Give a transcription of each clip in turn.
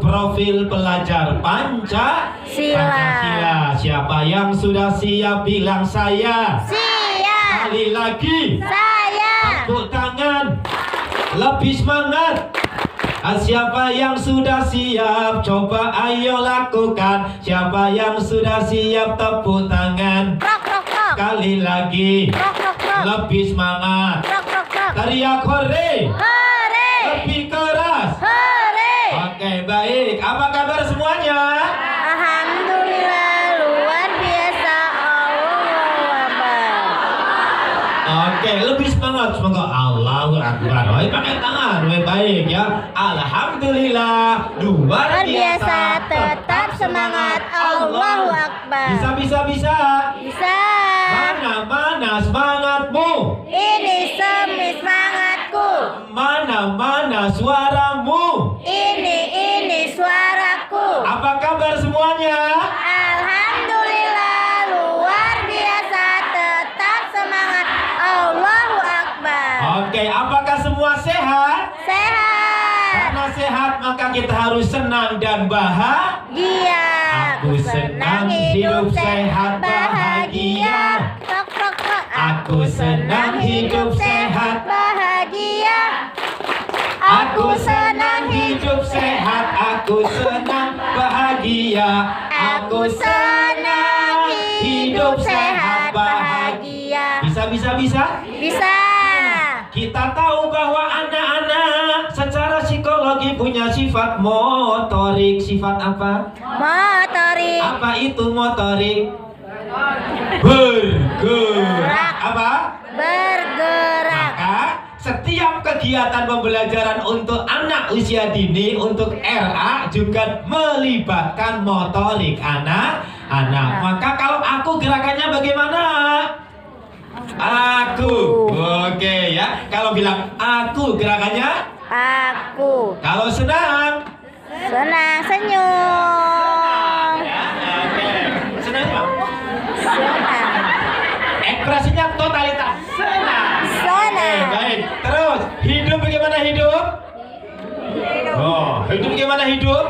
profil pelajar Pancasila. Siapa yang sudah siap bilang saya? Siap. Sekali lagi. Saya. Tepuk tangan. Lebih semangat. Siapa yang sudah siap? Coba ayo lakukan. Siapa yang sudah siap? Tepuk tangan. Rock, rock, rock. Sekali lagi. Rock, rock, rock. Lebih semangat. Rock, rock, rock. Teriak hore. Hore. Lebih keras. Hore. Oke, baik. Apa kabar semuanya? Alhamdulillah, luar biasa. Allahu Akbar. Oke, lebih semangat. Semoga Allahu Akbar. Baik, pakai tangan. Baik ya. Alhamdulillah, luar biasa. Tetap semangat. Allahu Akbar. Bisa. Bisa. Mana semangatmu? Ini semi semangatku. Mana suaramu? Ini suaraku. Apa kabar semuanya? Alhamdulillah, luar biasa. Tetap semangat. Allahu Akbar. Oke, apakah semua sehat? Sehat. Karena sehat maka kita harus senang dan bahagia. Aku senang hidup sehat bahagia. Tok, tok, tok. Aku senang hidup sehat. Bahagia. Aku senang hidup sehat. Aku senang bahagia. Aku senang hidup sehat bahagia. Bisa. Bisa. Kita tahu bahwa anak-anak secara psikologi punya sifat motorik. Sifat apa? Motorik. Apa itu motorik? Bergerak. Apa? Bergerak. Maka setiap kegiatan pembelajaran untuk anak usia dini, untuk RA juga melibatkan motorik anak-anak. Maka kalau aku gerakannya bagaimana? Aku. Oke ya. Kalau bilang aku gerakannya? Aku. Kalau senang? Senang senyum. Ya, oke. Senang apa? Senang. Ekspresinya totalitas. Senang. Senang. Baik. Terus hidup bagaimana hidup? Oh, hidup bagaimana hidup?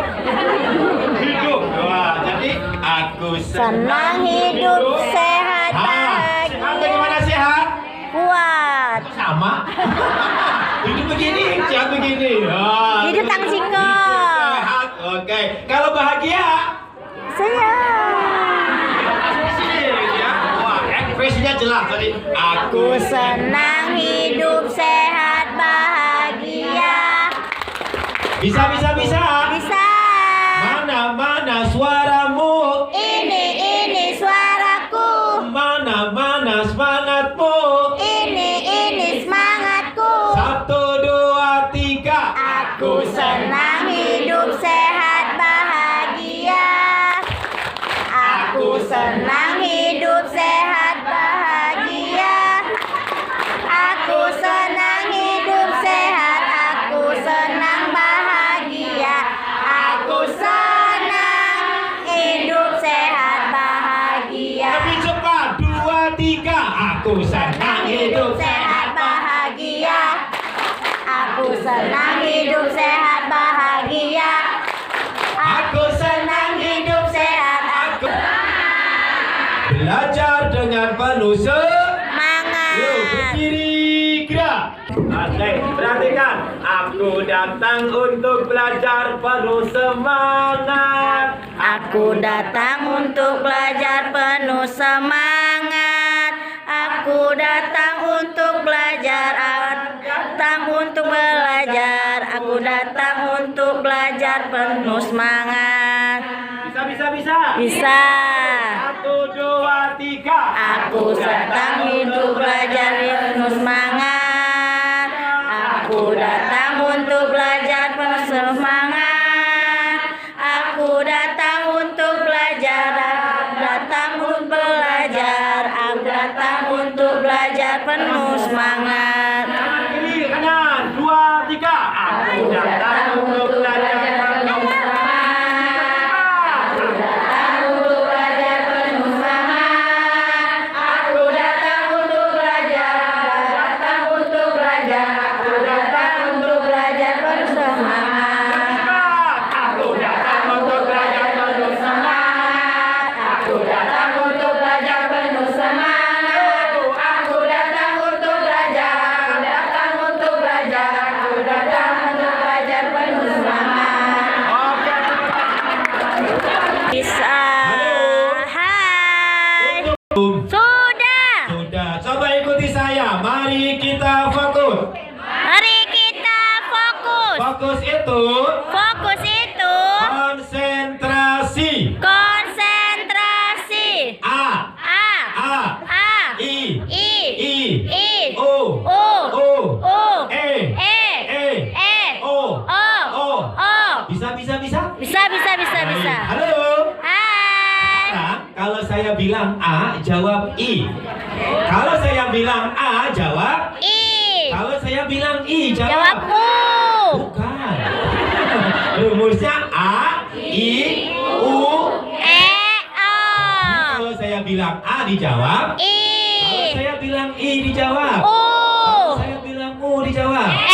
Hidup. Wah, jadi aku Senang hidup sehat Sehat bahagia. bagaimana sehat? Kuat. Sama. Hidup begini, sehat begini. Ah, Hidup tang singkong. sehat. Oke. Kalau bahagia? Ya. Wah, ekspresinya jelas tadi. Aku senang hidup sehat bahagia. Bisa. Bisa. Mana suaramu? Ini suaraku. Mana semangatmu? Ini semangatku. 1, 2, 3. Aku senang hidup sehat bahagia. Aku senang hidup sehat bahagia. Aku senang hidup sehat. Aku senang bahagia. Aku senang hidup sehat bahagia. Lebih cepat. 2, 3. Aku senang hidup sehat bahagia. Aku senang hidup sehat bahagia. Aku senang hidup sehat. Aku belajar dengan penuh Semangat. Yuk, berdiri, gerak. Oke, perhatikan. Aku datang untuk belajar penuh semangat. Aku datang untuk belajar penuh semangat. Aku datang untuk belajar. Aku datang untuk belajar penuh semangat. Bisa. Bisa. 1, 2, 3. Aku datang untuk belajar penuh semangat. Aku datang untuk belajar penuh semangat. Aku datang untuk belajar. Aku datang untuk belajar penuh semangat. Kiri, kanan, 2, 3. Aku datang untuk belajar penuh Aku datang untuk belajar penuh semangat. Aku datang untuk belajar. Aku datang untuk belajar. Aku datang untuk itu Fokus itu konsentrasi. konsentrasi. A A. A A. I I. I I. O U. O U. E E. E E. O O. O. Bisa. Bisa. Halo. Hai. Nah, kalau saya bilang A, jawab I. Kalau saya bilang A, jawab. I. Kalau saya bilang I, Jawab jawab. U. Bukan. Rumusnya A, I, U. E. O. Kalau saya bilang A, dijawab. Kalau I. saya bilang I, dijawab. U. Kalau saya bilang U, dijawab. Kalau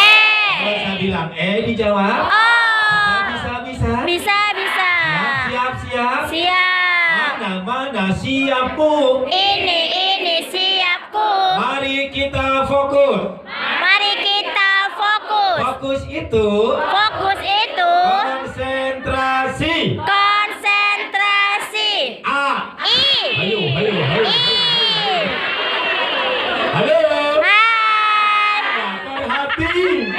E. saya bilang E, dijawab. O. Bisa. Bisa. Siap. Siap. Mana siap, Bu. Ini siapku. Mari kita fokus. Mari kita fokus. Fokus itu Fokus itu konsentrasi. konsentrasi. A. I. Ayo. I. Halo. Hai. Perhati.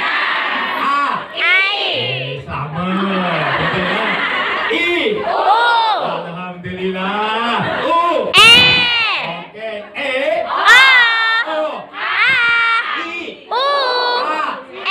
A. Ai. Sama. Betul kan? I. U. Alhamdulillah. U. E. Oke. E. O. O. A. I. U. A. E. O.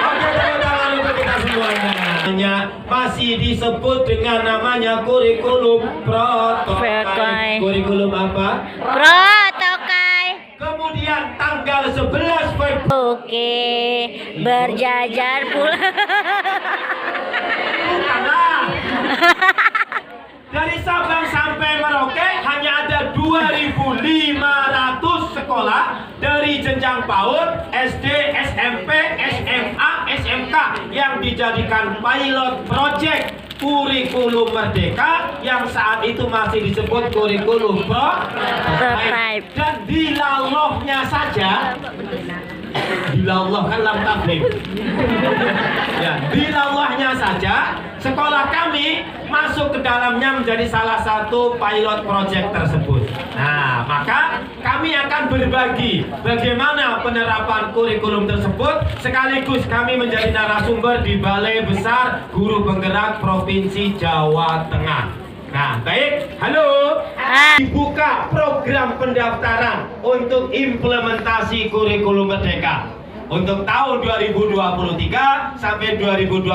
Oke, tepuk tangan untuk kita semuanya. Masih disebut dengan namanya kurikulum Protokai. protokai. Kurikulum apa? Protokai. Kemudian tanggal 11 Februari. Oke, berjajar pula. Dari Sabang sampai Merauke hanya ada 2.500 sekolah dari jenjang PAUD, SD, SMP, SMA, SMK yang dijadikan pilot project kurikulum merdeka yang saat itu masih disebut kurikulum prototype. Dan dilallohnya saja, dilallah kan lam tabligh. Ya, dilallahnya saja sekolah kami masuk ke dalamnya menjadi salah satu pilot project tersebut. Nah, maka kami akan berbagi bagaimana penerapan kurikulum tersebut sekaligus kami menjadi narasumber di Balai Besar Guru Penggerak Provinsi Jawa Tengah. Nah, baik. Halo. Dibuka program pendaftaran untuk implementasi kurikulum merdeka untuk tahun 2023 sampai 2024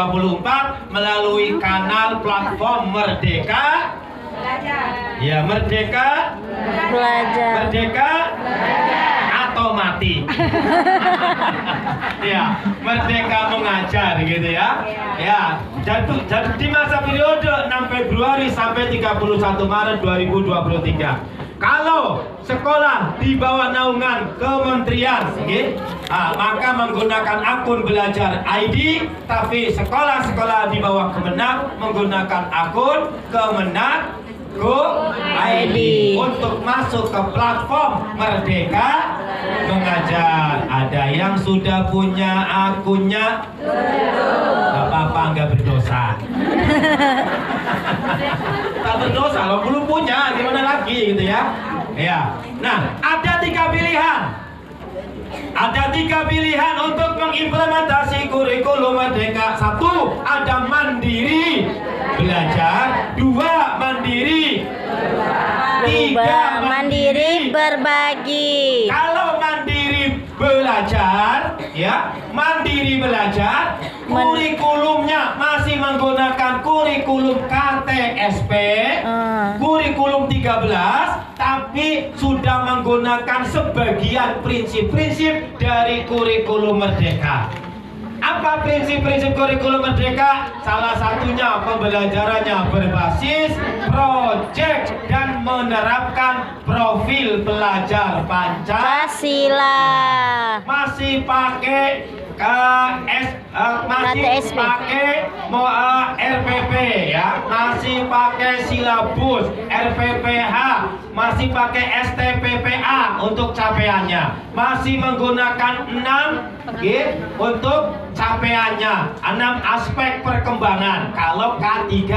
melalui kanal platform Merdeka Ya, merdeka Belajar. Merdeka atau mati. Ya, merdeka mengajar gitu ya. Ya, jadi di masa periode 6 Februari sampai 31 Maret 2023. Kalau sekolah di bawah naungan kementerian, maka menggunakan akun belajar ID, tapi sekolah-sekolah di bawah Kemenag menggunakan akun Kemenag Go ID untuk masuk ke platform Merdeka Mengajar. Ada yang sudah punya akunnya? Gak apa-apa, nggak berdosa. Tak berdosa, kalau belum punya gimana lagi gitu ya? Ya. Nah, ada 3 pilihan. Ada 3 pilihan untuk mengimplementasi kurikulum merdeka. 1, ada mandiri belajar. 2, mandiri. 3, mandiri berbagi. Kalau mandiri belajar, ya, mandiri belajar, kurikulumnya masih menggunakan kurikulum KTSP, kurikulum 13, tapi sudah menggunakan sebagian prinsip-prinsip dari kurikulum merdeka. Apa prinsip-prinsip kurikulum merdeka? Salah satunya pembelajarannya berbasis project dan menerapkan profil pelajar Pancasila. Masih pakai masih pakai RPP ya, masih pakai silabus RPPH, masih pakai STPPA untuk capaiannya, masih menggunakan 6 untuk capaiannya, 6 aspek perkembangan kalau K13.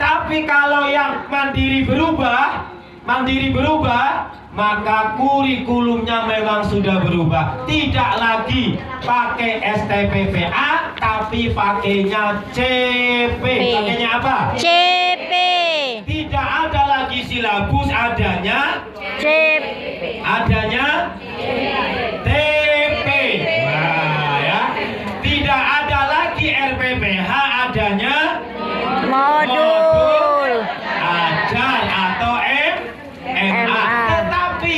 Tapi kalau yang mandiri berubah, Mandiri berubah, maka kurikulumnya memang sudah berubah. Tidak lagi pakai STPPA, tapi pakainya CP. Pakainya apa? CP. Tidak ada lagi silabus, adanya CP. adanya TP. Wah, ya. Tidak ada lagi RPPH, adanya Modul. ajar atau MA. Tetapi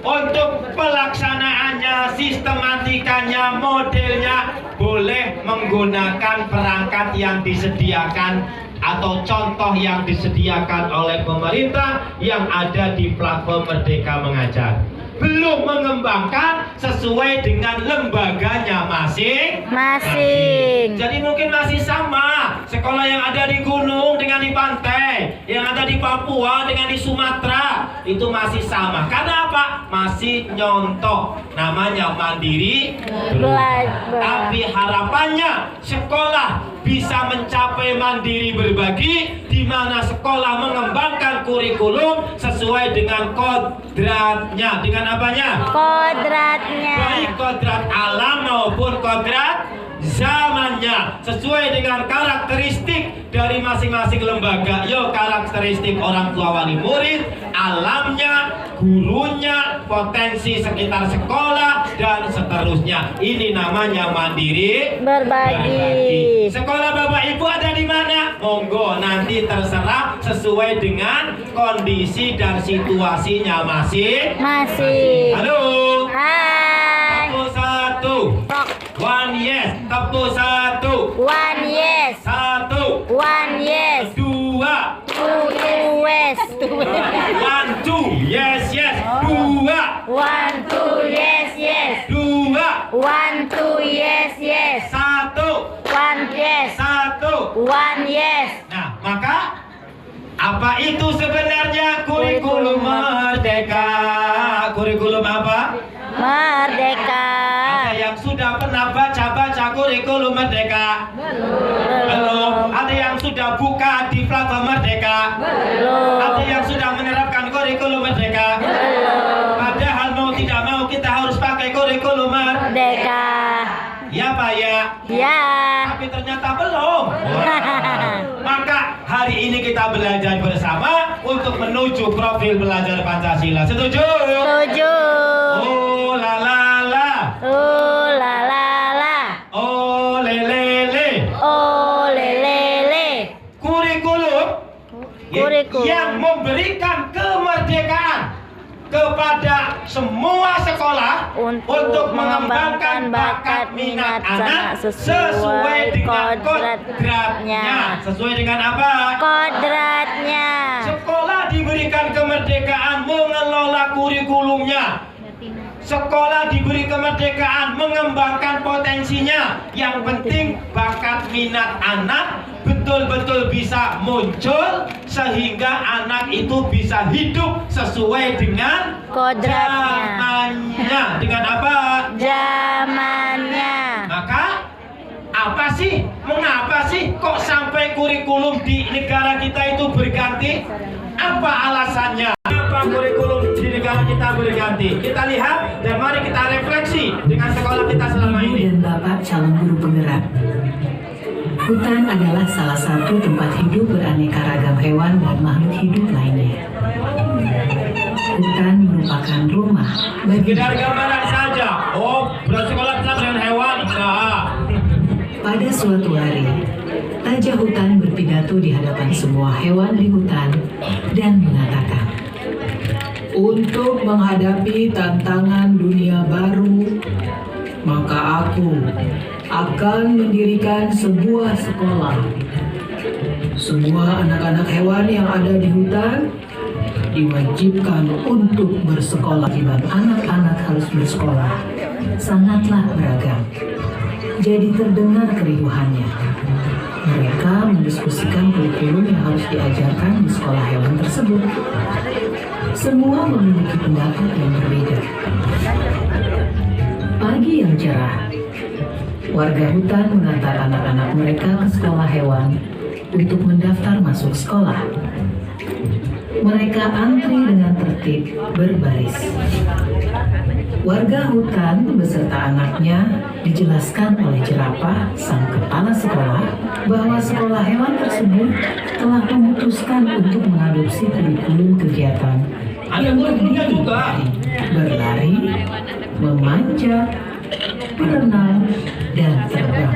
untuk pelaksanaannya, sistematikanya, modelnya boleh menggunakan perangkat yang disediakan atau contoh yang disediakan oleh pemerintah yang ada di platform Merdeka Mengajar. Belum mengembangkan sesuai dengan lembaganya masing-masing. Jadi mungkin masih sama sekolah yang ada di gunung dengan di pantai, yang ada di Papua dengan di Sumatera, itu masih sama. Karena apa? Masih nyontoh, namanya mandiri Belajar. Tapi harapannya sekolah bisa mencapai mandiri berbagi, di mana sekolah mengembangkan kurikulum sesuai dengan kodratnya. Dengan apanya? Kodratnya. Baik kodrat alam maupun kodrat zamannya, sesuai dengan karakteristik dari masing-masing lembaga. Yo, karakteristik orang tua wali murid, alamnya, gurunya, potensi sekitar sekolah, dan seterusnya. Ini namanya mandiri Berbagi. Sekolah Bapak Ibu ada di mana? Monggo, nanti terserah sesuai dengan kondisi dan situasinya masing-masing. Halo. Hai. Tepuk satu. One yes. Tepuk satu. One yes. Satu. One yes. Dua. Two yes. One two. Yes yes. Dua. One two yes yes. Dua. One two yes yes. Satu. One yes. Satu. One yes. Nah, maka apa itu sebenarnya kurikulum merdeka? Kurikulum apa? Merdeka. Ada yang sudah pernah baca kurikulum merdeka? Belum. Ada yang sudah buka di platform merdeka? Belum. Ada yang sudah menerapkan kurikulum merdeka? Belum. Padahal mau tidak mau kita harus pakai kurikulum Merdeka. Ya Pak ya? Ya. Tapi ternyata belum. Maka hari ini kita belajar bersama untuk menuju profil belajar Pancasila. Setuju? Setuju. Oh la la la. La la la. Oh le le le. Oh le le le. Kurikulum yang memberikan kemerdekaan kepada semua sekolah untuk mengembangkan bakat minat anak sesuai dengan kodratnya. Sesuai dengan apa? Kodratnya. Sekolah diberikan kemerdekaan mengelola kurikulumnya. Sekolah diberi kemerdekaan mengembangkan potensinya. Yang penting bakat minat anak betul-betul bisa muncul sehingga anak itu bisa hidup sesuai dengan Kodratnya. zamannya. Dengan apa? Zamannya. Maka apa sih? Mengapa sih kok sampai kurikulum di negara kita itu berganti? Apa alasannya? Kenapa kurikulum di negara kita berganti? Kita lihat dan mari kita refleksi dengan sekolah kita selama Ibu ini. dan Bapak calon guru penggerak, hutan adalah salah satu tempat hidup beraneka ragam hewan dan makhluk hidup lainnya. Hutan merupakan rumah bagi Sekedar gambaran saja. Oh, bersekolah bersama dengan hewan. Nah. Pada suatu hari, Raja Hutan berpidato di hadapan semua hewan di hutan dan mengatakan, "Untuk menghadapi tantangan dunia baru, maka aku akan mendirikan sebuah sekolah. Semua anak-anak hewan yang ada di hutan diwajibkan untuk bersekolah. Akibat anak-anak harus bersekolah sangatlah beragam. Jadi terdengar keriuhannya. Mereka mendiskusikan kurikulum yang harus diajarkan di sekolah hewan tersebut. Semua memiliki pendapat yang berbeda. Pagi yang cerah, warga hutan mengantar anak-anak mereka ke sekolah hewan untuk mendaftar masuk sekolah. Mereka antri dengan tertib berbaris. Warga hutan beserta anaknya dijelaskan oleh jerapah sang kepala sekolah bahwa sekolah hewan tersebut telah memutuskan untuk mengadopsi kurikulum kegiatan yang terdiri dari berlari, memanjat, berenang, dan terbang.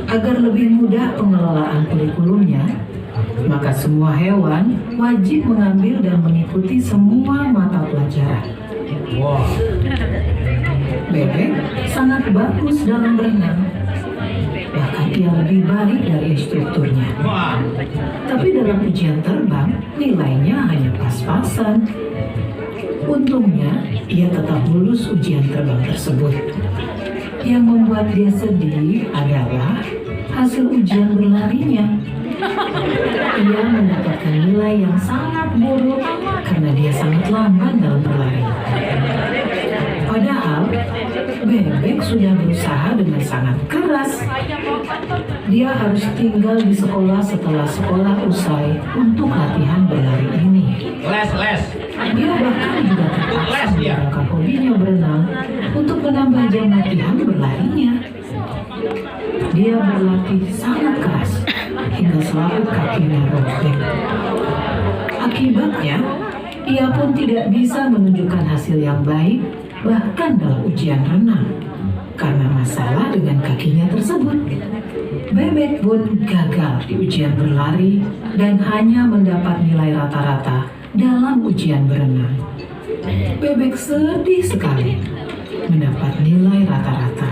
Agar lebih mudah pengelolaan kurikulumnya, maka semua hewan wajib mengambil dan mengikuti semua mata pelajaran. Wah. Bebek sangat bagus dalam berenang. Bahkan ia lebih baik dari instrukturnya. Wah. Tapi dalam ujian terbang, nilainya hanya pas-pasan. Untungnya, ia tetap lulus ujian terbang tersebut. Yang membuat dia sedih adalah hasil ujian berlarinya. Ia mendapatkan nilai yang sangat buruk karena dia sangat lamban dalam berlari. Padahal, Bebek sudah berusaha dengan sangat keras. Dia harus tinggal di sekolah setelah sekolah usai untuk latihan berlari ini. Les. Dia bahkan juga terpaksa meninggalkan hobinya berenang untuk menambah jam latihan berlarinya. Dia berlatih sangat keras hingga selaput kakinya robek. Akibatnya, ia pun tidak bisa menunjukkan hasil yang baik bahkan dalam ujian renang karena masalah dengan kakinya tersebut. Bebek pun gagal di ujian berlari dan hanya mendapat nilai rata-rata dalam ujian berenang. Bebek sedih sekali mendapat nilai rata-rata.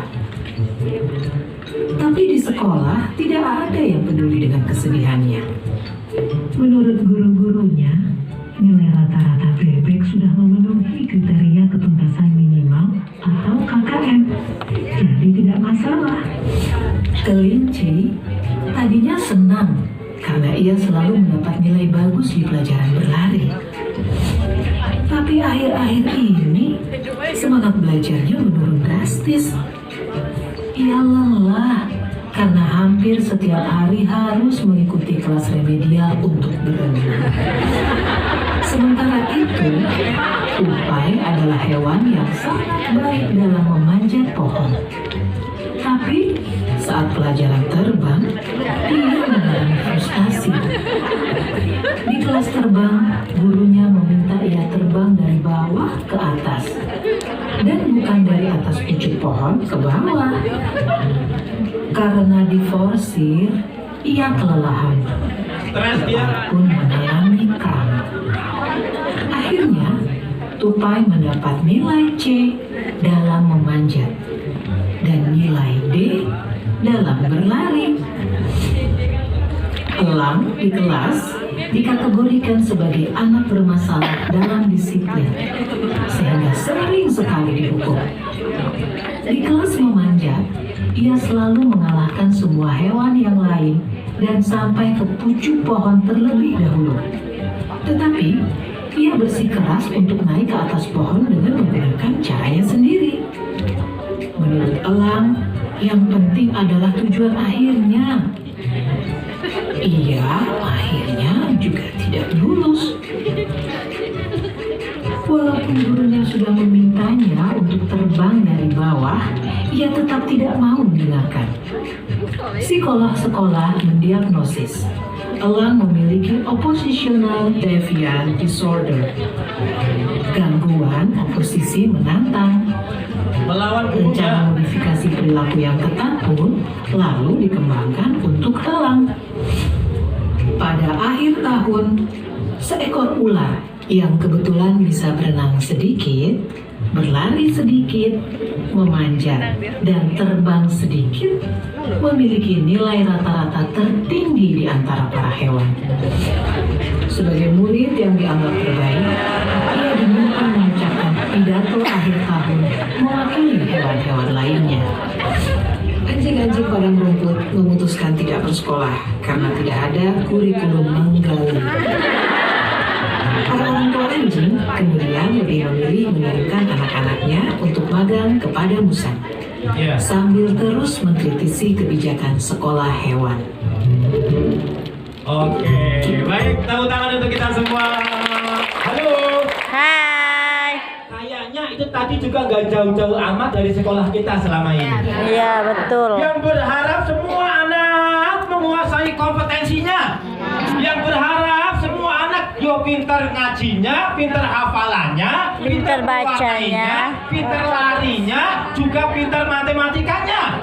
Tapi di sekolah tidak ada yang peduli dengan kesedihannya. Menurut guru-gurunya, nilai rata-rata Bebek sudah memenuhi kriteria ketuntasan minimal atau KKM, jadi tidak masalah. Kelinci tadinya senang karena ia selalu mendapat nilai bagus di pelajaran berlari. Tapi akhir-akhir ini semangat belajarnya menurun drastis. Ia lelah karena hampir setiap hari harus mengikuti kelas remedial untuk berenang. Sementara itu, tupai adalah hewan yang sangat baik dalam memanjat pohon. Tapi saat pelajaran terbang, ia mengalami frustasi. Di kelas terbang, gurunya meminta ia terbang dari bawah ke atas dan bukan dari atas pucuk pohon ke bawah. Karena diforsir, ia kelelahan. Stres dia. Pun mengalami kram. Akhirnya, tupai mendapat nilai C dalam memanjat dan nilai D dalam berlari. Elang di kelas dikategorikan sebagai anak bermasalah dalam disiplin, sehingga sering sekali dihukum. Di kelas memanjat, ia selalu mengalahkan semua hewan yang lain dan sampai ke pucuk pohon terlebih dahulu. Tetapi, ia bersikeras untuk naik ke atas pohon dengan menggunakan caranya sendiri. Menurut elang, yang penting adalah tujuan akhirnya. Ia akhirnya juga tidak lulus. Walaupun gurunya sudah memintanya untuk terbang dari bawah, ia tetap tidak mau mendengarkan. Psikolog sekolah mendiagnosis elang memiliki oppositional deviant disorder, gangguan oposisi menantang. Melawan Rencana gurunya. modifikasi perilaku yang ketat pun lalu dikembangkan untuk elang. Pada akhir tahun, seekor ular yang kebetulan bisa berenang sedikit, berlari sedikit, memanjat, dan terbang sedikit, memiliki nilai rata-rata tertinggi di antara para hewan. Sebagai murid yang dianggap terbaik, ia diminta mengucapkan pidato akhir tahun mewakili hewan-hewan lainnya. Anjing-anjing padang rumput memutuskan tidak bersekolah karena tidak ada kurikulum menggali. Para orang tua anjing kemudian lebih memilih mengirimkan anak-anaknya untuk magang kepada Musan, sambil terus mengkritisi kebijakan sekolah hewan. Oke, baik, tepuk tangan untuk kita semua. Halo. Hai. Kayaknya itu tadi juga nggak jauh-jauh amat dari sekolah kita selama ini. Iya, betul. Yang berharap semua anak menguasai kompetensinya. Yang berharap semua anak yo pintar ngajinya, pintar hafalannya, Pintar bacanya, pintar larinya, juga pintar matematikanya.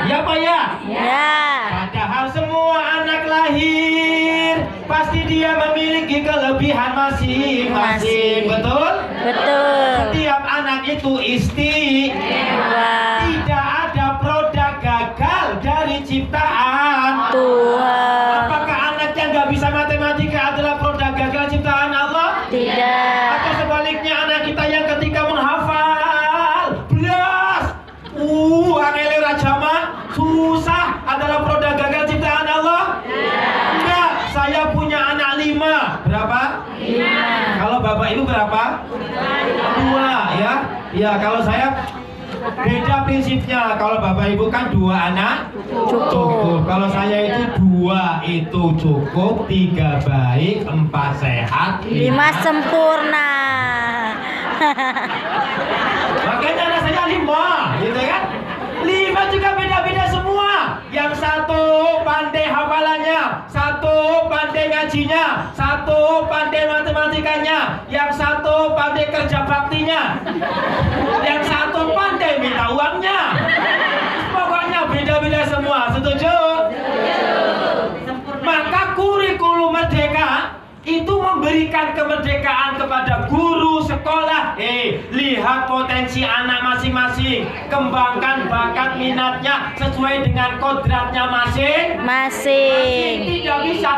Ya Pak ya? Ya. Padahal semua anak lahir pasti dia memiliki kelebihan masing-masing. Betul? Betul. Setiap anak itu istimewa. Tidak ada produk gagal dari ciptaan Tuhan. Apakah anak yang nggak bisa matematika adalah produk gagal ciptaan Allah? Tidak. Atau sebaliknya anak kita yang ketika menghafal belas, angele rajama susah adalah produk gagal ciptaan Allah? Enggak, saya punya anak 5. Berapa? 5. Kalau bapak ibu berapa? 2 ya. Ya kalau saya beda prinsipnya. Kalau bapak ibu kan 2 anak cukup. Kalau saya itu 2 itu cukup, 3 baik, 4 sehat, 5 sempurna. Makanya anak saya 5, gitu kan? 5 juga beda-beda semua. Yang satu pandai hafalannya, satu pandai ngajinya, satu pandai matematikanya, yang satu pandai kerja baktinya, yang satu pandai minta uangnya. Pokoknya beda-beda semua. Setuju? Maka kurikulum merdeka itu memberikan kemerdekaan kepada guru sekolah. Lihat potensi anak masing-masing, kembangkan bakat minatnya sesuai dengan kodratnya masing-masing. Tidak bisa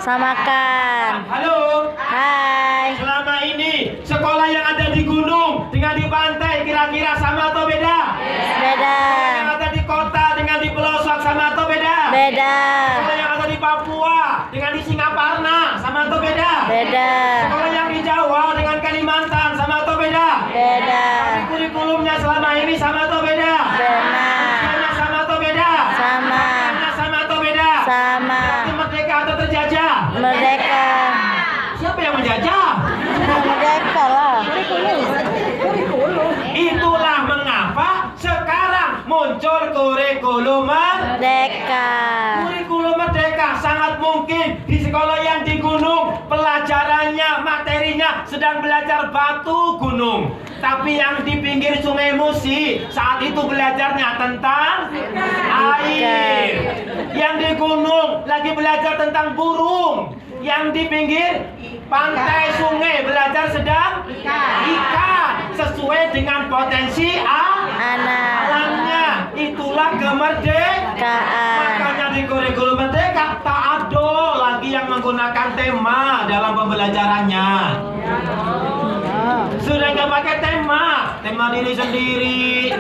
Samakan. Halo. Hai. Selama ini sekolah yang ada di gunung dengan di pantai kira-kira sama atau beda? Beda. Yang ada di kota dengan di pelosok sama atau beda? Beda. Sekolah yang ada di Papua dengan di Singaparna sama atau beda? Beda. Sekolah yang di Jawa dengan Kalimantan sama atau beda? Beda. Tapi kurikulumnya selama ini sama atau beda? Benar. Ujiannya sama atau beda? Sama. Ujiannya sama atau beda? Sama. Berarti merdeka atau terjajah? Merdeka. Siapa yang menjajah? Merdeka lah. Itulah mengapa sekarang muncul kurikulum Merdeka. Kurikulum merdeka sangat mungkin di sekolah yang di gunung pelajarannya, materinya sedang belajar batu gunung. Tapi yang di pinggir Sungai Musi saat itu belajarnya tentang air. Yang di gunung lagi belajar tentang burung. Yang di pinggir pantai sungai belajar sedang ikan. Sesuai dengan potensi alamnya. Itulah kemerdekaan. Makanya di kurikulum merdeka tak ada lagi yang menggunakan tema dalam pembelajarannya. Sudah nggak pakai tema diri sendiri,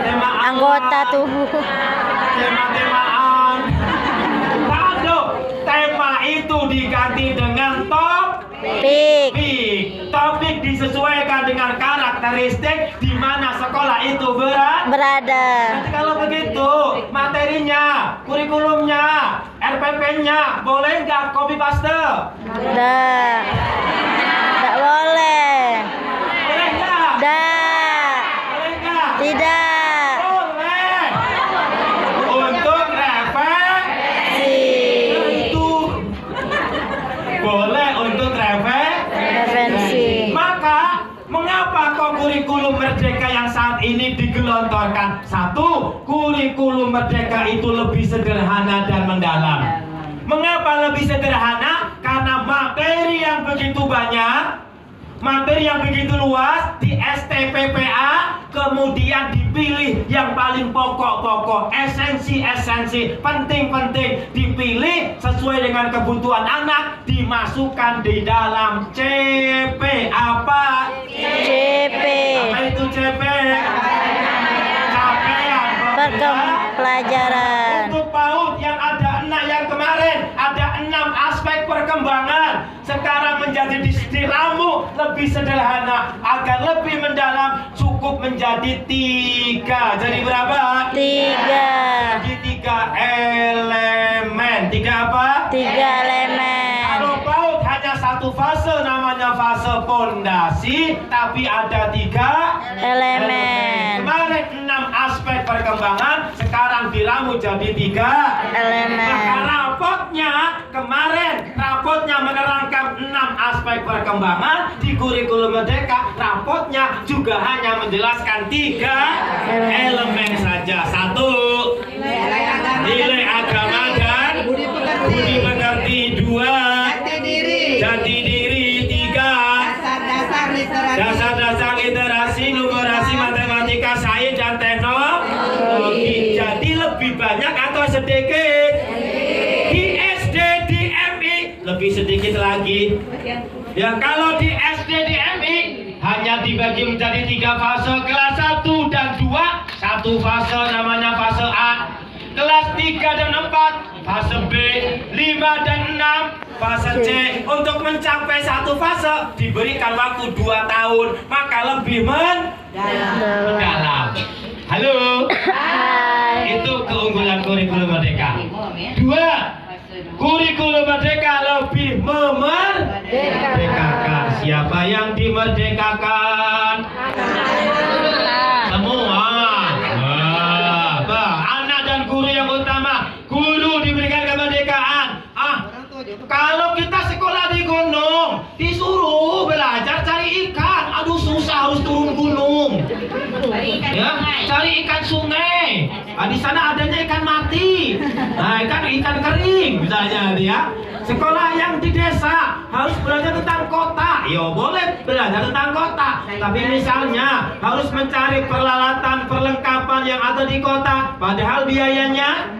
tema Anggota tubuh. tema-temaan. Tak ada. Tema itu diganti dengan Pik. Topik disesuaikan dengan karakteristik di mana sekolah itu berada. Nanti kalau begitu, materinya, kurikulumnya, RPP-nya, boleh nggak copy paste? Tidak. Tidak boleh. Boleh nggak? Tidak. Boleh nggak? Tidak. Boleh. Untuk Si. boleh untuk Referensi. Maka mengapa kok kurikulum merdeka yang saat ini digelontorkan? Satu, kurikulum merdeka itu lebih sederhana dan mendalam. Mengapa lebih sederhana? Karena materi yang begitu banyak, materi yang begitu luas di STPPA, kemudian dipilih yang paling pokok-pokok, esensi-esensi, penting-penting, dipilih sesuai dengan kebutuhan anak, dimasukkan di dalam CP. Apa? CP. Apa itu CP? Capaian Pelajaran. Untuk PAUD yang ada 6, yang kemarin ada 6 aspek perkembangan, sekarang menjadi diramu lebih sederhana agar lebih mendalam, cukup menjadi 3. Jadi berapa? 3. Jadi 3 elemen. tiga apa? 3 elemen. Kalau PAUD hanya satu fase namanya fase pondasi, tapi ada 3 Elemen. Kemarin 6 aspek perkembangan, sekarang diramu jadi 3 Elemen. Maka rapotnya menerangkan 6 aspek perkembangan. Di kurikulum Merdeka, rapotnya juga hanya menjelaskan 3 elemen saja. 1. Nilai agama dan budi pekerti. 2. Jati diri. 3. Dasar-dasar literasi, numerasi, matematika, sains dan teknologi. Jadi lebih banyak atau sedikit? Di SD, di MI lebih sedikit lagi. Ya, kalau di SD, di MI hanya dibagi menjadi 3 fase. Kelas 1 dan 2, satu fase namanya fase A. Kelas 3 dan 4 fase B. 5 dan 6 fase C. Untuk mencapai satu fase diberikan waktu 2 tahun, maka lebih mendalam. Halo. Hai. Itu keunggulan kurikulum Merdeka. 2. Kurikulum Merdeka lebih memerdekakan. Siapa yang dimerdekakan? Semua. Anak dan guru yang utama. Guru diberikan kemerdekaan. Kalau kita sekolah di gunung, disuruh belajar cari ikan. Aduh, susah, harus turun gunung. Ya, cari ikan sungai. Di sana adanya ikan mati. Nah, ikan kering misalnya ya. Sekolah yang di desa harus belajar tentang kota. Ya boleh belajar tentang kota, tapi misalnya harus mencari peralatan perlengkapan yang ada di kota, padahal biayanya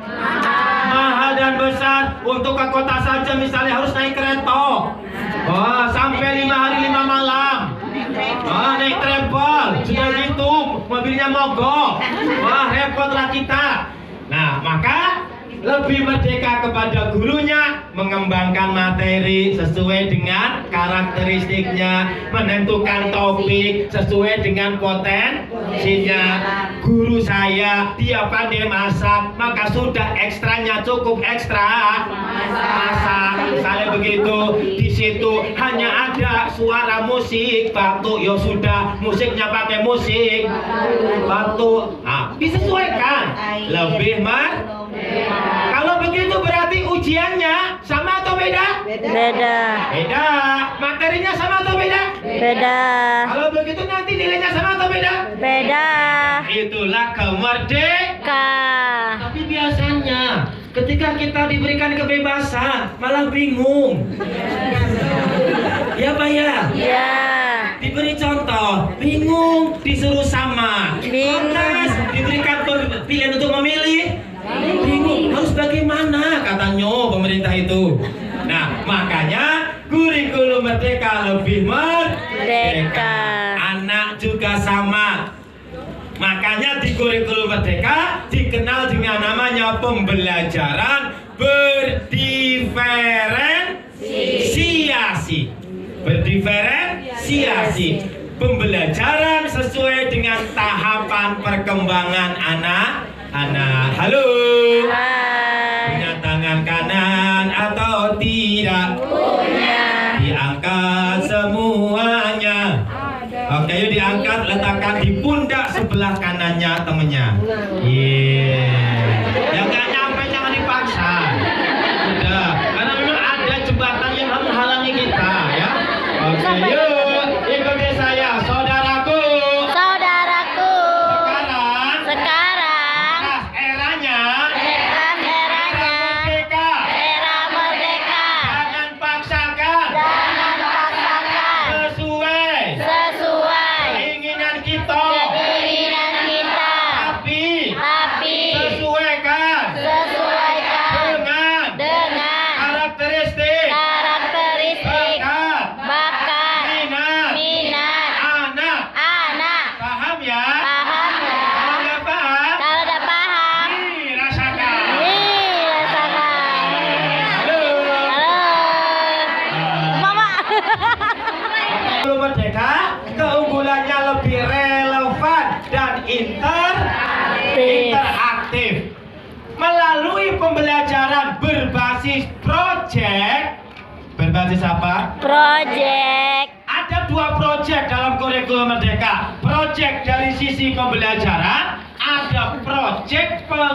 mahal dan besar. Untuk ke kota saja misalnya harus naik kereta. Sampai 5 hari 5 malam. Naik travel, sudah gitu mobilnya mogok. Repotlah kita. Nah, maka lebih merdeka kepada gurunya, mengembangkan materi sesuai dengan karakteristiknya, menentukan topik sesuai dengan potensinya. Guru saya dia pandai masak, maka sudah ekstranya cukup ekstra masak. Misalnya begitu, di situ hanya ada suara musik batuk, ya sudah musiknya pakai musik batuk. Nah, disesuaikan. Lebih Kalau begitu berarti ujiannya sama atau beda? Beda. Beda. Materinya sama atau beda? Beda. Kalau begitu nanti nilainya sama atau beda? Beda. Itulah kemerdekaan. Tapi biasanya ketika kita diberikan kebebasan malah bingung. Ya Pak ya? Ya. Diberi contoh, bingung, disuruh sama. Bingung. Lantas diberikan pilihan untuk memilih, bingung, harus bagaimana katanya pemerintah itu. Nah, makanya kurikulum Merdeka lebih merdeka. Anak juga sama. Makanya di kurikulum Merdeka dikenal dengan namanya pembelajaran berdiferensiasi. Berdiferensiasi. Pembelajaran sesuai dengan tahapan perkembangan anak-anak. Halo. Hai. Punya tangan kanan atau tidak? Punya. Diangkat semuanya. Oke, yuk diangkat, letakkan di pundak sebelah kanannya temennya. Yang nggak nyampe jangan dipaksa. Udah, karena memang ada jembatan yang menghalangi kita ya. Oke, yuk ikuti saya, saudaraku. Saudaraku. Sekarang Sekarang. eranya Merdeka. Era merdeka. Jangan paksakan. Sesuai keinginan kita. Tapi sesuaikan dengan karakteristik bakat minat anak. Paham ya? Kalau nggak paham, Kalau udah paham, rasakan. Halo. Mama. Belum merdeka, keunggulannya lebih relevan. berbasis apa? Project. Ada 2 proyek dalam kurikulum Merdeka. Proyek dari sisi pembelajaran, ada proyek